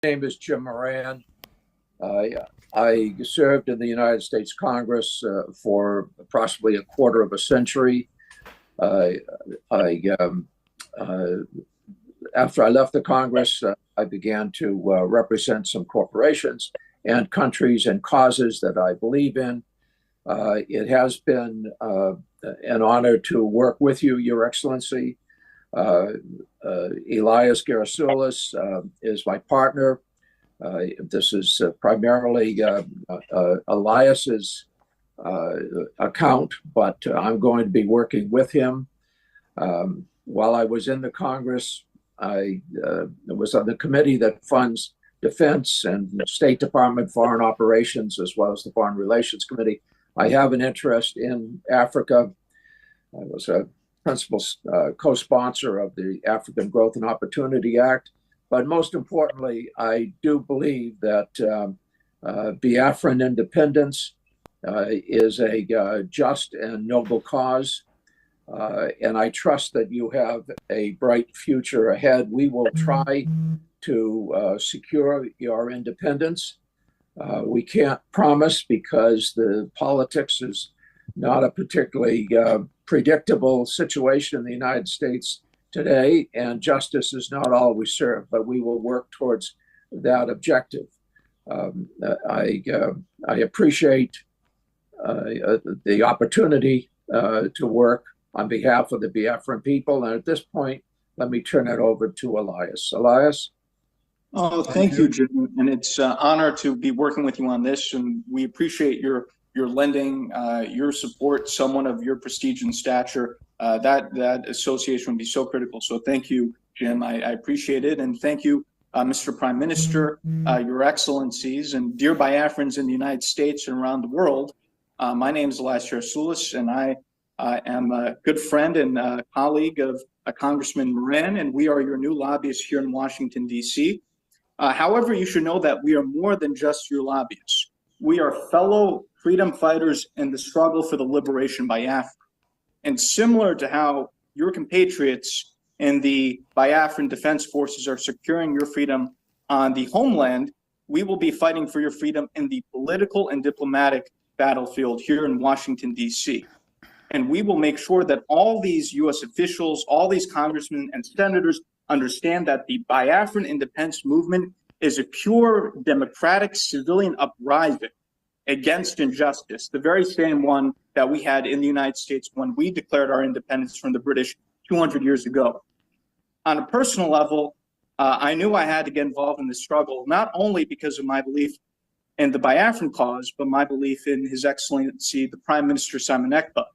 name is Jim Moran. I served in the United States Congress for approximately a quarter of a century. I, after I left the Congress, I began to represent some corporations and countries and causes that I believe in. It has been an honor to work with you, Your Excellency. Elias Gerasulis is my partner. This is primarily Elias's account, but I'm going to be working with him. While I was in the Congress, I was on the committee that funds defense and State Department foreign operations, as well as the Foreign Relations Committee. I have an interest in Africa. I was a principal co-sponsor of the African Growth and Opportunity Act. But most importantly, I do believe that Biafran independence is a just and noble cause. And I trust that you have a bright future ahead. We will try to secure your independence. We can't promise because the politics is not a particularly predictable situation in the United States today, and justice is not always served, but we will work towards that objective. I appreciate the opportunity to work on behalf of the Biafran people. And at this point, let me turn it over to Elias. Elias? Oh, thank you, Jim. And it's an honor to be working with you on this. And we appreciate your lending, your support, someone of your prestige and stature. That association would be so critical. So thank you, Jim. I appreciate it. And thank you, Mr. Prime Minister, Your Excellencies, and dear Biafrans in the United States and around the world. My name is Elias Gerasulis, and I am a good friend and colleague of Congressman Moran, and we are your new lobbyists here in Washington, D.C. However, you should know that we are more than just your lobbyists. We are fellow freedom fighters in the struggle for the liberation of Biafra. And similar to how your compatriots in the Biafran Defense Forces are securing your freedom on the homeland, we will be fighting for your freedom in the political and diplomatic battlefield here in Washington, D.C. And we will make sure that all these U.S. officials, all these congressmen and senators understand that the Biafran independence movement is a pure democratic civilian uprising against injustice, the very same one that we had in the United States when we declared our independence from the British 200 years ago. On a personal level, I knew I had to get involved in this struggle, not only because of my belief in the Biafran cause, but my belief in His Excellency, the Prime Minister Simon Ekpa.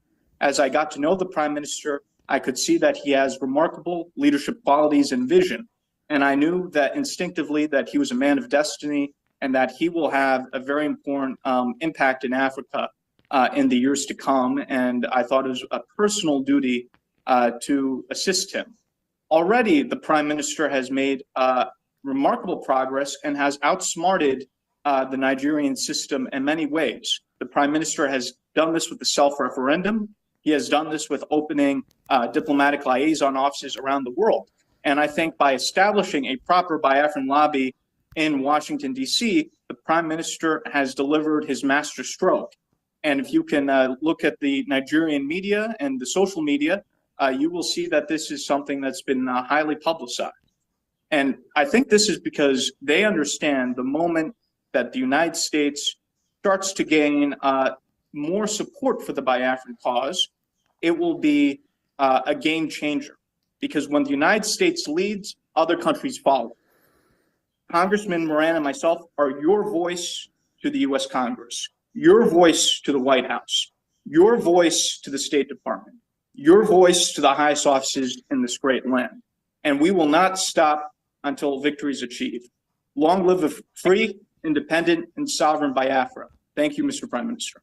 As I got to know the Prime Minister, I could see that he has remarkable leadership qualities and vision. And I knew that instinctively that he was a man of destiny and that he will have a very important impact in Africa in the years to come. And I thought it was a personal duty to assist him. Already, the Prime Minister has made remarkable progress and has outsmarted the Nigerian system in many ways. The Prime Minister has done this with the self-referendum. He has done this with opening diplomatic liaison offices around the world. And I think by establishing a proper Biafran lobby in Washington, D.C., the Prime Minister has delivered his master stroke. And if you can look at the Nigerian media and the social media, you will see that this is something that's been highly publicized. And I think this is because they understand the moment that the United States starts to gain more support for the Biafran cause, it will be a game changer. Because when the United States leads, other countries follow. Congressman Moran and myself are your voice to the U.S. Congress, your voice to the White House, your voice to the State Department, your voice to the highest offices in this great land. And we will not stop until victory is achieved. Long live a free, independent, and sovereign Biafra. Thank you, Mr. Prime Minister.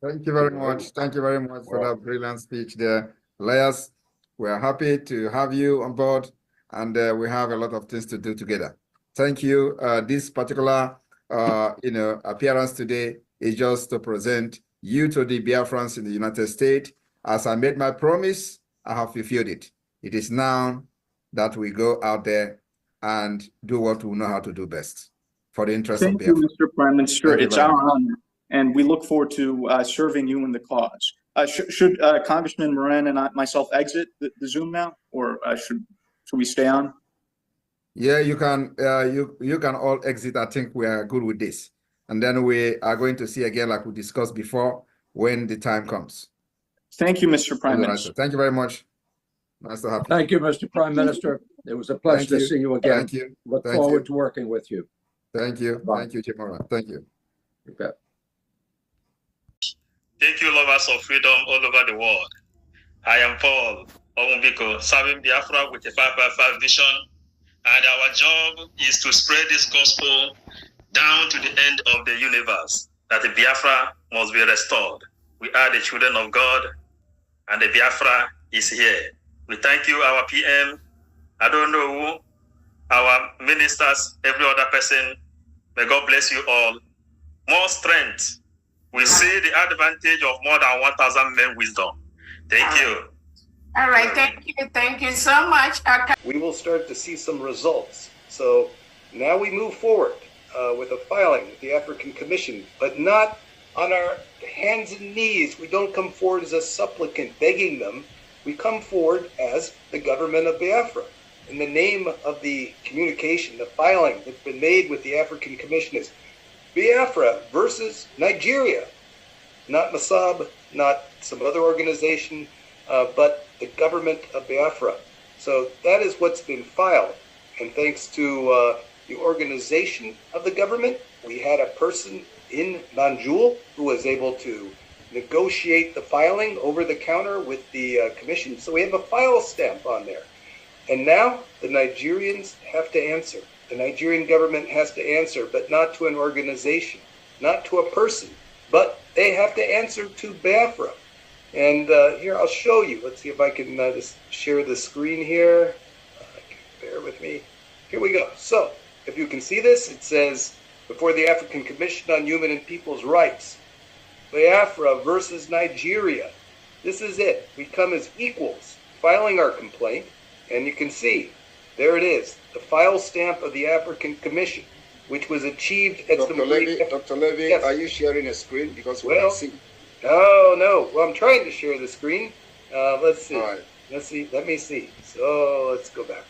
Thank you very much. Thank you very much for that brilliant speech there. Elias, we're happy to have you on board, and we have a lot of things to do together. Thank you. This particular appearance today is just to present you to the Biafrans in the United States. As I made my promise, I have fulfilled it. It is now that we go out there and do what we know how to do best for the interest of Thank you, Biafra. Mr. Prime Minister. Thank you It's very our much. honor, and we look forward to serving you in the cause. Should Congressman Moran and myself exit the Zoom now, or should we stay on? Yeah, you can. You can all exit. I think we are good with this, and then we are going to see again, like we discussed before, when the time comes. Thank you, Mr. Prime Minister. Thank you very much. Nice to have you. Thank you, Mr. Prime Minister. It was a pleasure to see you again. Thank you. Look Thank forward you. to working with you. Thank you. Bye. Thank you, Jim Moran. Thank you. You bet. Thank you, lovers of freedom all over the world. I am Paul Omumbiko, serving Biafra with a 5x5 vision, and our job is to spread this gospel down to the end of the universe, that the Biafra must be restored. We are the children of God, and the Biafra is here. We thank you, our PM, I don't know who, our ministers, every other person. May God bless you all. More strength. We see the advantage of more than 1,000 men wisdom. Thank you. All right, thank you so much. We will start to see some results. So now we move forward with a filing with the African Commission, but not on our hands and knees. We don't come forward as a supplicant begging them. We come forward as the government of Biafra. In the name of the communication, the filing that's been made with the African Commission is Biafra versus Nigeria, not Mossab, not some other organization, but the government of Biafra. So that is what's been filed. And thanks to the organization of the government, we had a person in Banjul who was able to negotiate the filing over the counter with the commission. So we have a file stamp on there. And now the Nigerians have to answer. The Nigerian government has to answer, but not to an organization, not to a person, but they have to answer to Biafra. And here, I'll show you. Let's see if I can just share the screen here. Bear with me. Here we go. So, if you can see this, it says, before the African Commission on Human and People's Rights, Biafra versus Nigeria. This is it. We come as equals, filing our complaint, and you can see, there it is, the file stamp of the African Commission, which was achieved at Dr. Levy, yes. Are you sharing a screen? Because we Well, can see. No. Well, I'm trying to share the screen. Let's see. All right. Let's see. Let me see. So let's go back.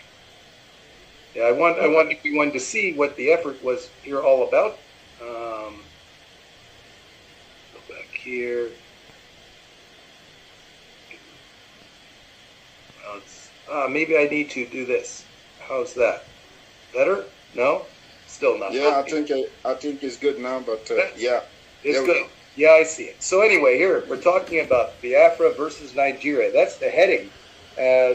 Yeah, I want everyone to see what the effort was here all about. Go back here. Maybe I need to do this. How's that? Better? No? Still not. Yeah, Okay. I think it's good now, but yeah. It's good. Yeah, I see it. So anyway, here we're talking about Biafra versus Nigeria. That's the heading.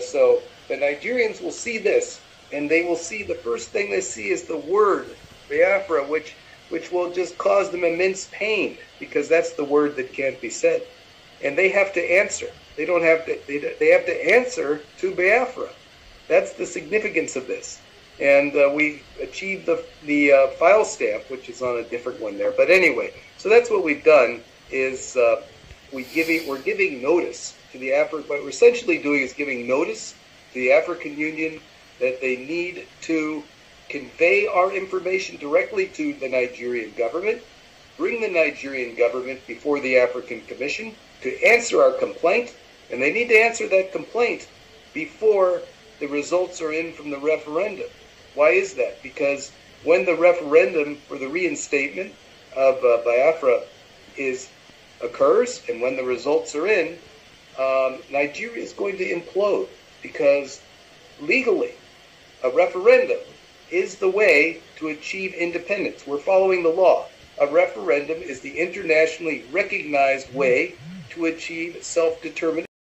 So the Nigerians will see this, and they will see the first thing they see is the word Biafra, which will just cause them immense pain because that's the word that can't be said, and they have to answer. They don't have to. They have to answer to Biafra. That's the significance of this. And we achieved the file stamp, which is on a different one there. But anyway, so that's what we've done is we're giving notice to the What we're essentially doing is giving notice to the African Union that they need to convey our information directly to the Nigerian government, bring the Nigerian government before the African Commission to answer our complaint, and they need to answer that complaint before the results are in from the referendum. Why is that? Because when the referendum for the reinstatement of Biafra occurs, and when the results are in, Nigeria is going to implode because legally, a referendum is the way to achieve independence. We're following the law. A referendum is the internationally recognized way to achieve self-determination.